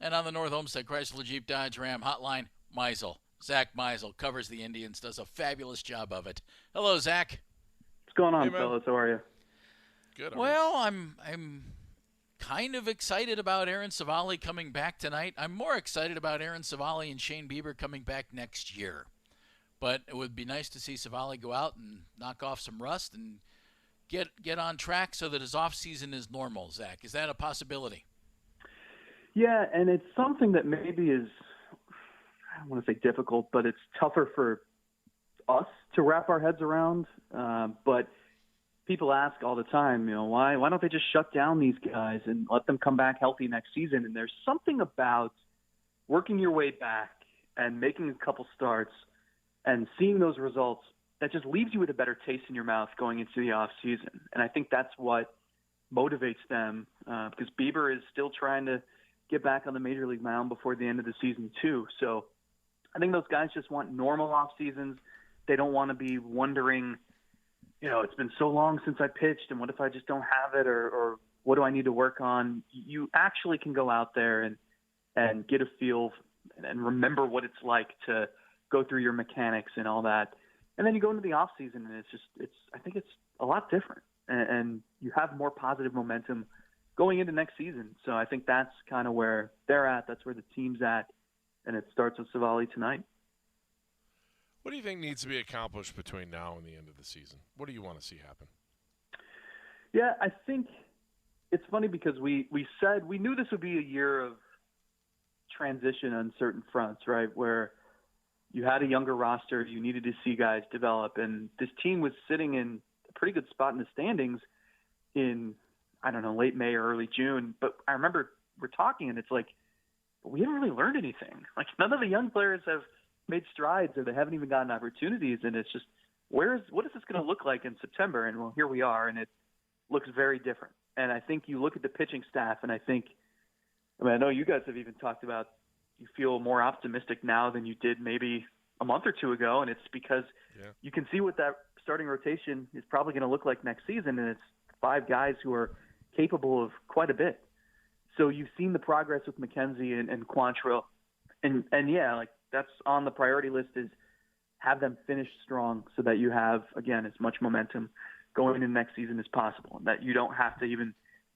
And on the North Homestead Chrysler Jeep Dodge Ram hotline, Meisel. Zach Meisel covers the Indians, does a fabulous job of it. Hello, Zach. What's going Hey, on, man. fellas? How are you? Good. Well, I'm kind of excited about Aaron Savali coming back tonight. I'm more excited about Aaron Savali and Shane Bieber coming back next year. But it would be nice to see Savali go out and knock off some rust and get on track so that his off season is normal. Zach, is that a possibility? Yeah, and it's something that maybe is, I don't want to say difficult, but it's tougher for us to wrap our heads around. But people ask all the time, why don't they just shut down these guys and let them come back healthy next season? And there's something about working your way back and making a couple starts and seeing those results that just leaves you with a better taste in your mouth going into the off season. And I think that's what motivates them because Bieber is still trying to get back on the major league mound before the end of the season too. So I think those guys just want normal off seasons. They don't want to be wondering, it's been so long since I pitched and what if I just don't have it or what do I need to work on? You actually can go out there and get a feel and remember what it's like to go through your mechanics and all that. And then you go into the off season and I think it's a lot different and you have more positive momentum going into next season. So I think that's kind of where they're at. That's where the team's at. And it starts with Savali tonight. What do you think needs to be accomplished between now and the end of the season? What do you want to see happen? Yeah, I think it's funny because we said we knew this would be a year of transition on certain fronts, right? Where you had a younger roster, you needed to see guys develop, and this team was sitting in a pretty good spot in the standings in, I don't know, late May or early June. But I remember we're talking, and it's like, we haven't really learned anything. Like, none of the young players have made strides or they haven't even gotten opportunities, and it's just, what is this going to look like in September? And, well, here we are, and it looks very different. And I think you look at the pitching staff, and I know you guys have even talked about you feel more optimistic now than you did maybe a month or two ago, and it's because you can see what that starting rotation is probably going to look like next season, and it's 5 guys who are capable of quite a bit. So you've seen the progress with McKenzie and Quantrill, and yeah, like that's on the priority list is have them finish strong so that you have, again, as much momentum going into next season as possible, and that you don't have to even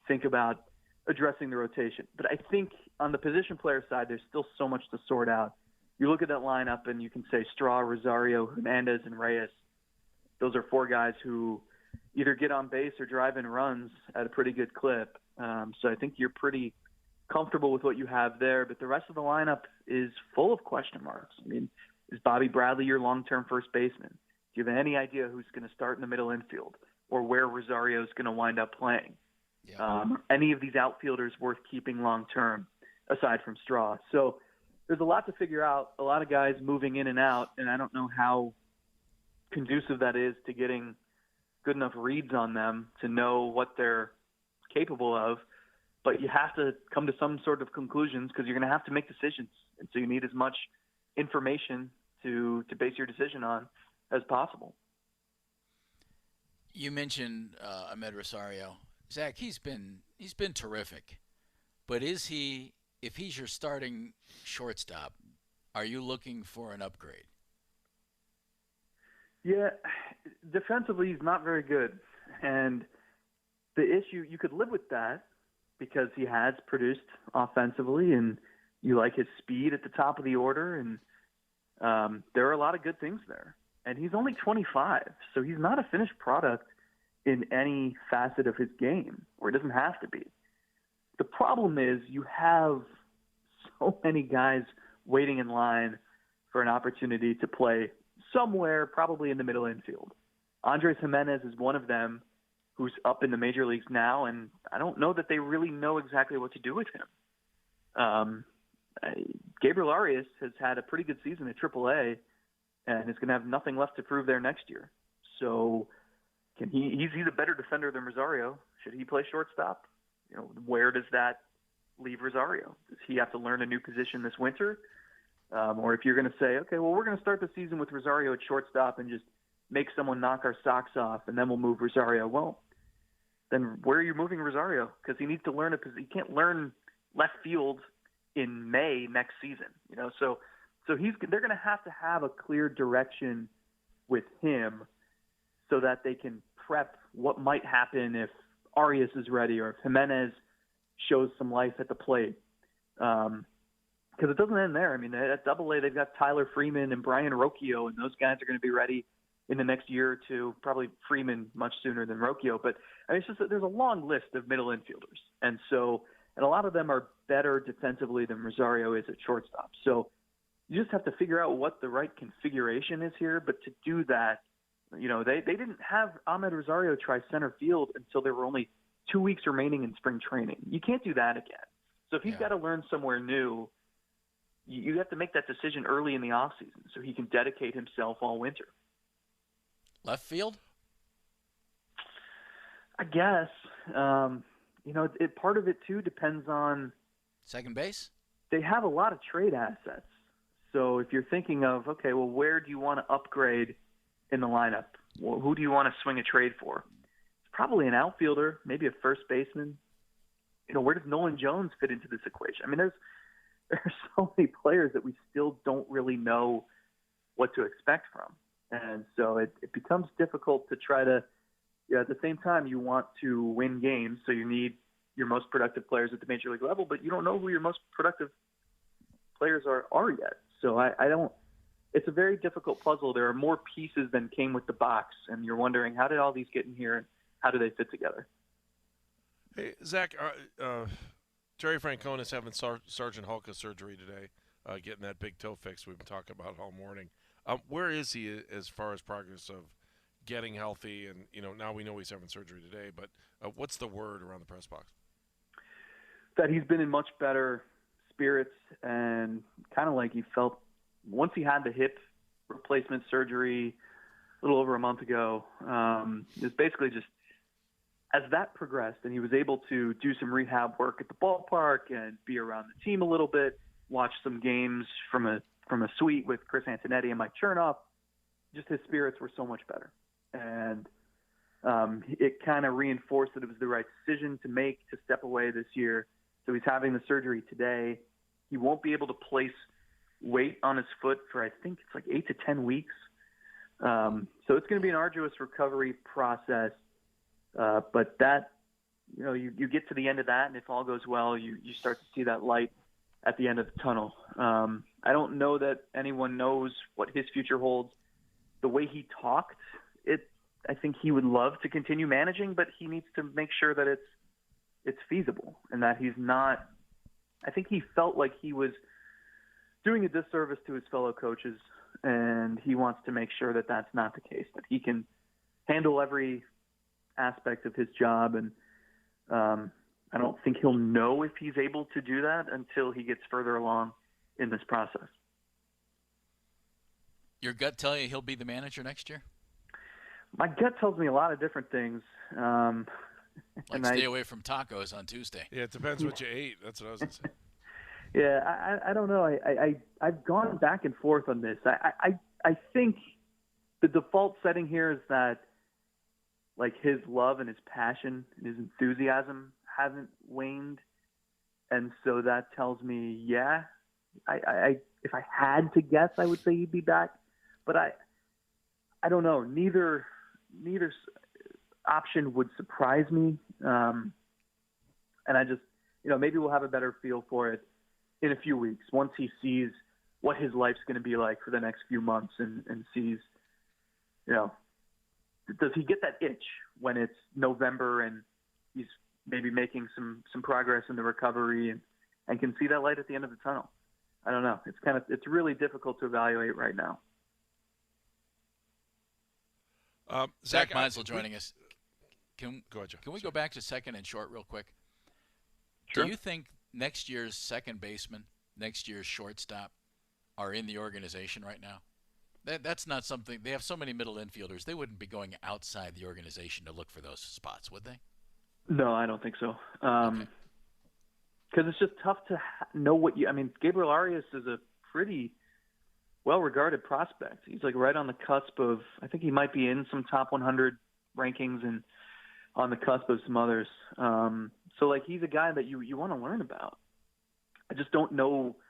think about addressing the rotation. But I think on the position player side, there's still so much to sort out. You look at that lineup and you can say Straw, Rosario, Hernandez, and Reyes. Those are 4 guys who either get on base or drive in runs at a pretty good clip. So I think you're pretty comfortable with what you have there. But the rest of the lineup is full of question marks. I mean, is Bobby Bradley your long-term first baseman? Do you have any idea who's going to start in the middle infield or where Rosario is going to wind up playing? Yeah. Any of these outfielders worth keeping long-term aside from Straw? So there's a lot to figure out, a lot of guys moving in and out, and I don't know how conducive that is to getting good enough reads on them to know what they're capable of. But you have to come to some sort of conclusions because you're going to have to make decisions. And so you need as much information to base your decision on as possible. You mentioned Ahmed Rosario. Zach, he's been terrific. But if he's your starting shortstop, are you looking for an upgrade? Yeah, defensively he's not very good. And the issue, you could live with that because he has produced offensively and you like his speed at the top of the order. And there are a lot of good things there. And he's only 25, so he's not a finished product in any facet of his game, or it doesn't have to be. The problem is you have so many guys waiting in line for an opportunity to play somewhere, probably in the middle infield. Andres Jimenez is one of them who's up in the major leagues now, and I don't know that they really know exactly what to do with him. Gabriel Arias has had a pretty good season at AAA and is going to have nothing left to prove there next year. So he's a better defender than Rosario. Should he play shortstop? Where does that leave Rosario? Does he have to learn a new position this winter? Or if you're going to say, okay, well, we're going to start the season with Rosario at shortstop and just make someone knock our socks off and then we'll move Rosario. Well, then where are you moving Rosario? Because he needs to learn he can't learn left field in May next season. So they're going to have a clear direction with him so that they can prep what might happen if Arias is ready or if Jimenez shows some life at the plate. Because it doesn't end there. I mean, at Double-A, they've got Tyler Freeman and Brian Rocchio, and those guys are going to be ready in the next year or two, probably Freeman much sooner than Rocchio. But I mean, it's just that there's a long list of middle infielders. And a lot of them are better defensively than Rosario is at shortstop. So you just have to figure out what the right configuration is here. But to do that, they didn't have Ahmed Rosario try center field until there were only 2 weeks remaining in spring training. You can't do that again. So if he's got to learn somewhere new, you have to make that decision early in the offseason so he can dedicate himself all winter. Left field? I guess. Part of it, too, depends on second base. They have a lot of trade assets. So if you're thinking of, okay, well, where do you want to upgrade in the lineup? Well, who do you want to swing a trade for? It's probably an outfielder, maybe a first baseman. Where does Nolan Jones fit into this equation? I mean, there are so many players that we still don't really know what to expect from. And so it becomes difficult to try to, at the same time, you want to win games, so you need your most productive players at the major league level, but you don't know who your most productive players are yet. So I don't – it's a very difficult puzzle. There are more pieces than came with the box, and you're wondering, how did all these get in here, and how do they fit together? Hey, Zach, Terry Francona's having Sergeant Hulka surgery today, getting that big toe fix we've been talking about all morning. Where is he as far as progress of getting healthy? And, now we know he's having surgery today, but what's the word around the press box? That he's been in much better spirits, and kind of like he felt once he had the hip replacement surgery a little over a month ago, it was basically just as that progressed and he was able to do some rehab work at the ballpark and be around the team a little bit, watch some games from a suite with Chris Antonetti and Mike Chernoff, just his spirits were so much better. And it kind of reinforced that it was the right decision to make to step away this year. So he's having the surgery today. He won't be able to place weight on his foot for, I think it's like 8 to 10 weeks. So it's going to be an arduous recovery process. But that, you get to the end of that, and if all goes well, you start to see that light at the end of the tunnel. I don't know that anyone knows what his future holds. The way he talked, I think he would love to continue managing, but he needs to make sure that it's feasible and that he's not. I think he felt like he was doing a disservice to his fellow coaches, and he wants to make sure that that's not the case, that he can handle every aspect of his job. And I don't think he'll know if he's able to do that until he gets further along in this process. Your gut tell you he'll be the manager next year? My gut tells me a lot of different things. Stay away from tacos on Tuesday. Yeah, it depends what you ate. That's what I was going to say. Yeah, I don't know. I've gone back and forth on this. I think the default setting here is that like his love and his passion and his enthusiasm haven't waned. And so that tells me, yeah, if I had to guess, I would say he'd be back. But I don't know. Neither option would surprise me. And I just, maybe we'll have a better feel for it in a few weeks once he sees what his life's going to be like for the next few months and sees, does he get that itch when it's November and he's maybe making some progress in the recovery and can see that light at the end of the tunnel? I don't know. It's really difficult to evaluate right now. Zach Meisel joining us. Can we go back to second and short real quick? Sure. Do you think next year's second baseman, next year's shortstop are in the organization right now? That's not something – they have so many middle infielders. They wouldn't be going outside the organization to look for those spots, would they? No, I don't think so. Okay. Because it's just tough to know what you – I mean, Gabriel Arias is a pretty well-regarded prospect. He's like right on the cusp of – I think he might be in some top 100 rankings and on the cusp of some others. So, like, he's a guy that you want to learn about. I just don't know –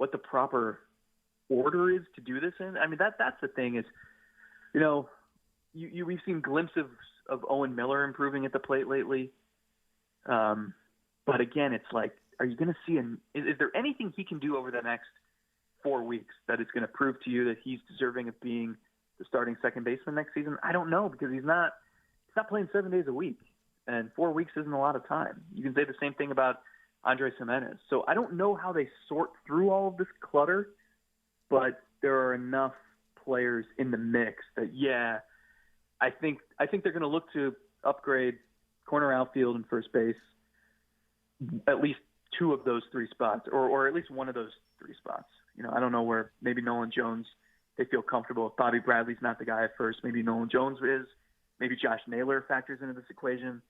what the proper order is to do this in. I mean, that's the thing is, we've seen glimpses of Owen Miller improving at the plate lately. But again, it's like, are you going to see is there anything he can do over the next 4 weeks that is going to prove to you that he's deserving of being the starting second baseman next season? I don't know, because he's not playing 7 days a week, and 4 weeks isn't a lot of time. You can say the same thing about Andres Gimenez. So I don't know how they sort through all of this clutter, but there are enough players in the mix that, I think they're going to look to upgrade corner outfield and first base, at least 2 of those 3 spots, or at least one of those 3 spots. I don't know where. Maybe Nolan Jones, they feel comfortable. If Bobby Bradley's not the guy at first, maybe Nolan Jones is. Maybe Josh Naylor factors into this equation.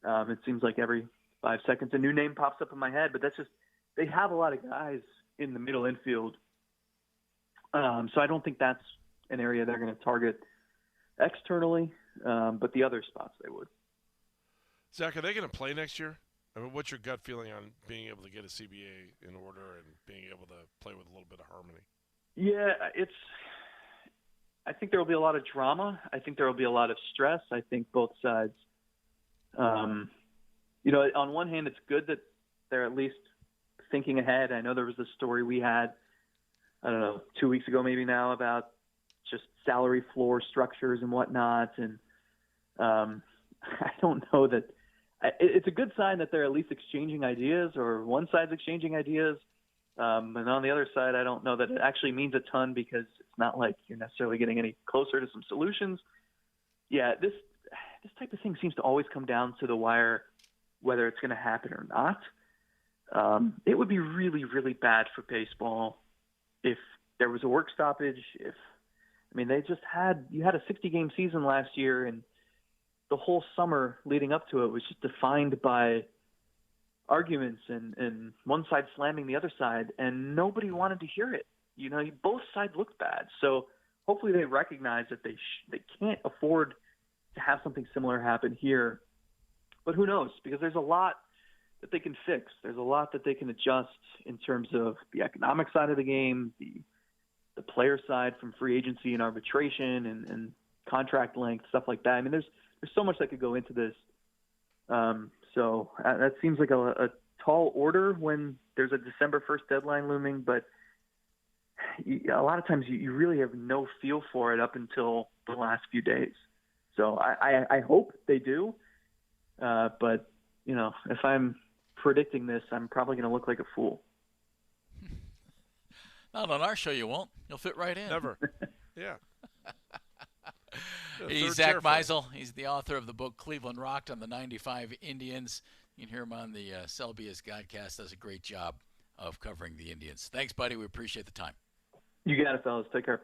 It seems like every 5 seconds a new name pops up in my head, but that's just, they have a lot of guys in the middle infield. So I don't think that's an area they're going to target externally, but the other spots they would. Zach, are they going to play next year? I mean, what's your gut feeling on being able to get a CBA in order and being able to play with a little bit of harmony? Yeah, I think there will be a lot of drama. I think there will be a lot of stress. I think both sides, on one hand, it's good that they're at least thinking ahead. I know there was this story we had, 2 weeks ago maybe now, about just salary floor structures and whatnot. And I don't know that it's a good sign that they're at least exchanging ideas, or one side's exchanging ideas. And on the other side, I don't know that it actually means a ton, because it's not like you're necessarily getting any closer to some solutions. Yeah, this type of thing seems to always come down to the wire, whether it's going to happen or not. It would be really, really bad for baseball if there was a work stoppage. You had a 60-game season last year, and the whole summer leading up to it was just defined by arguments and one side slamming the other side, and nobody wanted to hear it. Both sides looked bad. So hopefully they recognize that they can't afford to have something similar happen here. But who knows? Because there's a lot that they can fix. There's a lot that they can adjust in terms of the economic side of the game, the player side from free agency and arbitration and contract length, stuff like that. I mean, there's so much that could go into this. So that seems like a tall order when there's a December 1st deadline looming, but a lot of times you really have no feel for it up until the last few days. So I hope they do. But, if I'm predicting this, I'm probably going to look like a fool. Not on our show, you won't. You'll fit right in. Never. Yeah. He's Zach Meisel. He's the author of the book Cleveland Rocked on the 95 Indians. You can hear him on the Selby's Godcast. Does a great job of covering the Indians. Thanks, buddy. We appreciate the time. You got it, fellas. Take care.